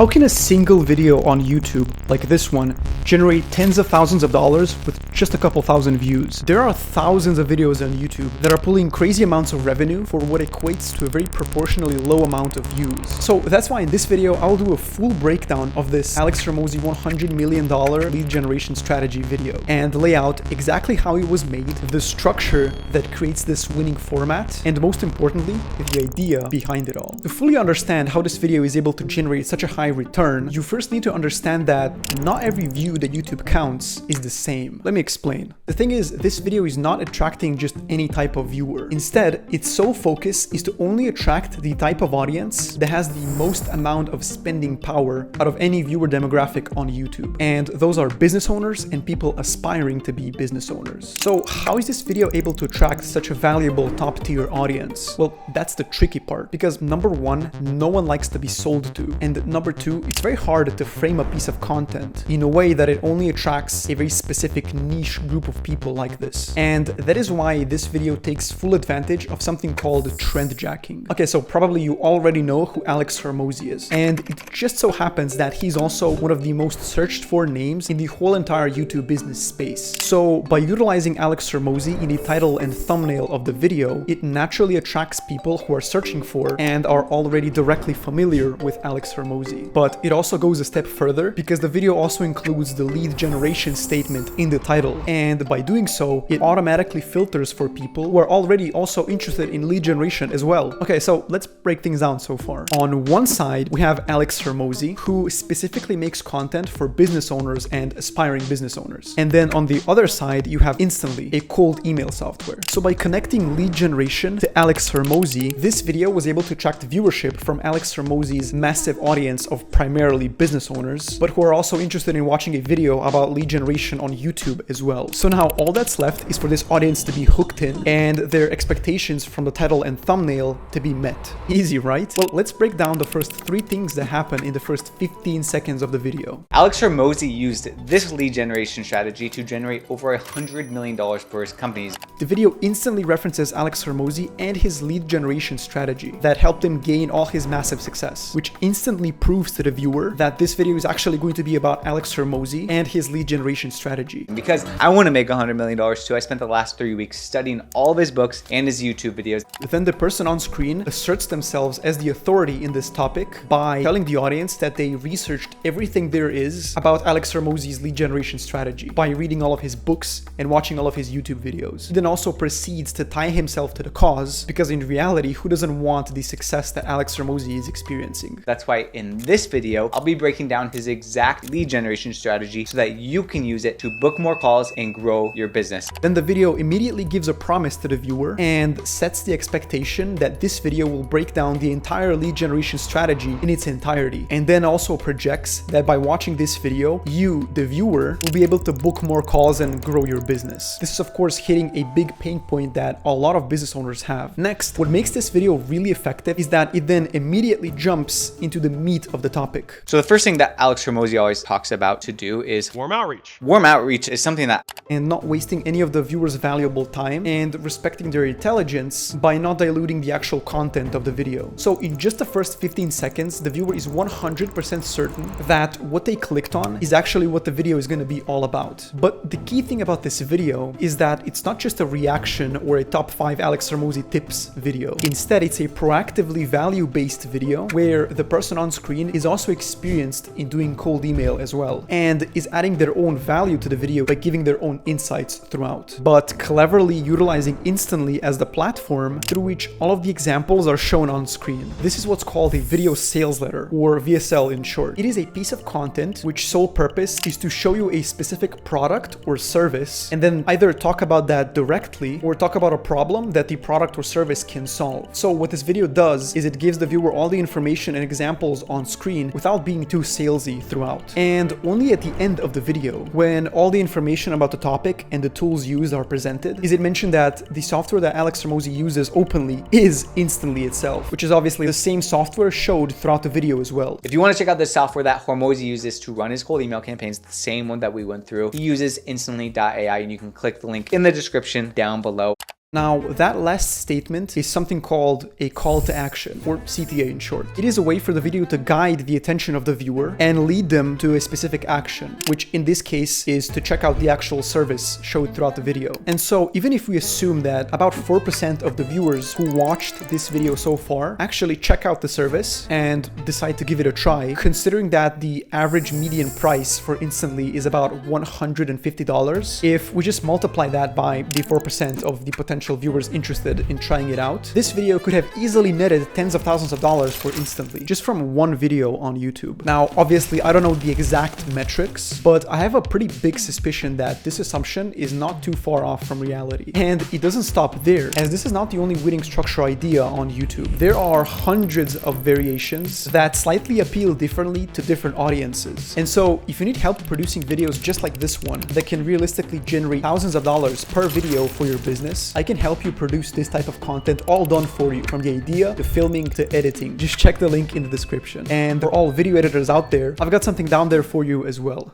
How can a single video on YouTube, like this one, generate tens of thousands of dollars with just a couple thousand views? There are thousands of videos on YouTube that are pulling crazy amounts of revenue for what equates to a very proportionally low amount of views. So that's why in this video, I'll do a full breakdown of this Alex Hormozi $100 million lead generation strategy video and lay out exactly how it was made, the structure that creates this winning format, and most importantly, the idea behind it all. To fully understand how this video is able to generate such a high return, you first need to understand that not every view that YouTube counts is the same. Let me explain. The thing is, this video is not attracting just any type of viewer. Instead, its sole focus is to only attract the type of audience that has the most amount of spending power out of any viewer demographic on YouTube. And those are business owners and people aspiring to be business owners. So how is this video able to attract such a valuable top-tier audience? Well, that's the tricky part, because number one, no one likes to be sold to, and number two, it's very hard to frame a piece of content in a way that it only attracts a very specific niche group of people like this. And that is why this video takes full advantage of something called trend jacking. Okay, so probably you already know who Alex Hormozi is, and it just so happens that he's also one of the most searched for names in the whole entire YouTube business space. So by utilizing Alex Hormozi in the title and thumbnail of the video, it naturally attracts people who are searching for and are already directly familiar with Alex Hormozi. But it also goes a step further because the video also includes the lead generation statement in the title, and by doing so, it automatically filters for people who are already also interested in lead generation as well. Okay, so let's break things down so far. On one side, we have Alex Hormozi, who specifically makes content for business owners and aspiring business owners. And then on the other side, you have Instantly, a cold email software. So by connecting lead generation to Alex Hormozi, this video was able to attract viewership from Alex Hormozi's massive audience of primarily business owners, but who are also interested in watching a video about lead generation on YouTube as well. So now all that's left is for this audience to be hooked in and their expectations from the title and thumbnail to be met. Easy, right? Well, let's break down the first 3 things that happen in the first 15 seconds of the video. Alex Hormozi used this lead generation strategy to generate over $100 million for his companies. The video instantly references Alex Hormozi and his lead generation strategy that helped him gain all his massive success, which instantly proves to the viewer that this video is actually going to be about Alex Hormozi and his lead generation strategy. Because I want to make $100 million too, I spent the last 3 weeks studying all of his books and his YouTube videos. Then the person on screen asserts themselves as the authority in this topic by telling the audience that they researched everything there is about Alex Hormozi's lead generation strategy by reading all of his books and watching all of his YouTube videos. He then also proceeds to tie himself to the cause, because in reality, who doesn't want the success that Alex Hormozi is experiencing? That's why in this video, I'll be breaking down his exact lead generation strategy so that you can use it to book more calls and grow your business. Then the video immediately gives a promise to the viewer and sets the expectation that this video will break down the entire lead generation strategy in its entirety, and then also projects that by watching this video, you, the viewer, will be able to book more calls and grow your business. This is of course hitting a big pain point that a lot of business owners have. Next, what makes this video really effective is that it then immediately jumps into the meat of the topic. So the first thing that Alex Hormozi always talks about to do is warm outreach. Warm outreach is something that and not wasting any of the viewers' valuable time and respecting their intelligence by not diluting the actual content of the video. So in just the first 15 seconds, the viewer is 100% certain that what they clicked on is actually what the video is going to be all about. But the key thing about this video is that it's not just a reaction or a top 5 Alex Hormozi tips video. Instead, it's a proactively value-based video where the person on screen is also experienced in doing cold email as well and is adding their own value to the video by giving their own insights throughout, but cleverly utilizing Instantly as the platform through which all of the examples are shown on screen. This is what's called a video sales letter, or VSL in short. It is a piece of content which sole purpose is to show you a specific product or service and then either talk about that directly or talk about a problem that the product or service can solve. So what this video does is it gives the viewer all the information and examples on screen without being too salesy throughout. And only at the end of the video, when all the information about the topic and the tools used are presented, is it mentioned that the software that Alex Hormozi uses openly is Instantly itself, which is obviously the same software showed throughout the video as well. If you want to check out the software that Hormozi uses to run his cold email campaigns, the same one that we went through, he uses instantly.ai, and you can click the link in the description down below. Now, that last statement is something called a call to action, or CTA in short. It is a way for the video to guide the attention of the viewer and lead them to a specific action, which in this case is to check out the actual service showed throughout the video. And so even if we assume that about 4% of the viewers who watched this video so far actually check out the service and decide to give it a try, considering that the average median price for Instantly is about $150, if we just multiply that by the 4% of the potential viewers interested in trying it out, this video could have easily netted tens of thousands of dollars for Instantly, just from one video on YouTube. Now, obviously, I don't know the exact metrics, but I have a pretty big suspicion that this assumption is not too far off from reality. And it doesn't stop there, as this is not the only winning structure idea on YouTube. There are hundreds of variations that slightly appeal differently to different audiences. And so, if you need help producing videos just like this one that can realistically generate thousands of dollars per video for your business, I can help you produce this type of content all done for you, from the idea to filming to editing. Just check the link in the description. And for all video editors out there, I've got something down there for you as well.